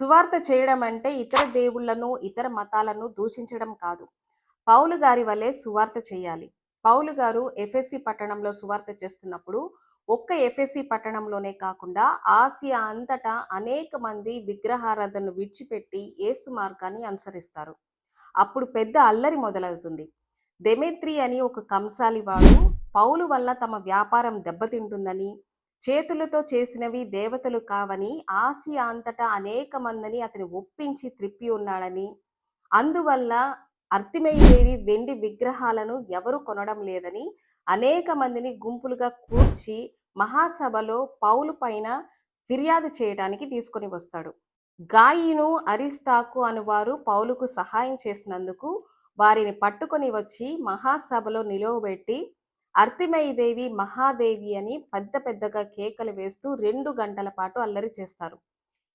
సువార్త చేయడం అంటే ఇతర దేవుళ్ళను, ఇతర మతాలను దూషించడం కాదు. పౌలు గారి వలె సువార్త చేయాలి. పౌలు గారు ఎఫెసీ పట్టణంలో సువార్త చేస్తున్నప్పుడు, ఒక్క ఎఫెసీ పట్టణంలోనే కాకుండా ఆసియా అంతటా అనేక మంది విగ్రహారాధనను విడిచిపెట్టి యేసు మార్గాన్ని అనుసరిస్తారు. అప్పుడు పెద్ద అల్లరి మొదలవుతుంది. దెమేత్రి అని ఒక కంసాలివాడు పౌలు వల్ల తమ వ్యాపారం దెబ్బతింటుందని, చేతులతో చేసినవి దేవతలు కావని ఆసియా అంతటా అనేక మందిని అతని ఒప్పించి త్రిప్పి ఉన్నాడని, అందువల్ల అర్తిమయదేవి వెండి విగ్రహాలను ఎవరు కొనడం లేదని అనేక మందిని గుంపులుగా కూర్చి మహాసభలో పౌలు పైన ఫిర్యాదు చేయడానికి తీసుకొని వస్తాడు. గాయిను, అరిస్తాకు అనువారు పౌలుకు సహాయం చేసినందుకు వారిని పట్టుకొని వచ్చి మహాసభలో నిలువబెట్టి అర్తిమయదేవి మహాదేవి అని పెద్ద పెద్దగా కేకలు వేస్తూ 2 గంటల పాటు అల్లరి చేస్తారు.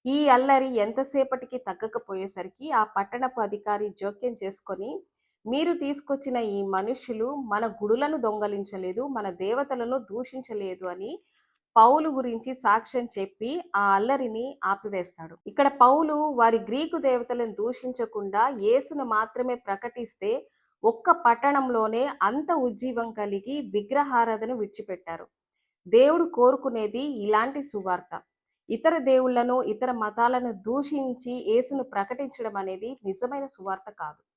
ఈ అల్లరి ఎంతసేపటికి తగ్గకపోయేసరికి ఆ పట్టణపు అధికారి జోక్యం చేసుకొని, మీరు తీసుకొచ్చిన ఈ మనుషులు మన గుడులను దొంగలించలేదు, మన దేవతలను దూషించలేదు అని పౌలు గురించి సాక్ష్యం చెప్పి ఆ అల్లరిని ఆపివేస్తాడు. ఇక్కడ పౌలు వారి గ్రీకు దేవతలను దూషించకుండా యేసును మాత్రమే ప్రకటిస్తే ఒక్క పట్టణంలోనే అంత ఉజ్జీవం కలిగి విగ్రహారాధన విడిచిపెట్టారు. దేవుడు కోరుకునేది ఇలాంటి సువార్త. ఇతర దేవుళ్లను, ఇతర మతాలను దూషించి యేసును ప్రకటించడం అనేది నిజమైన సువార్త కాదు.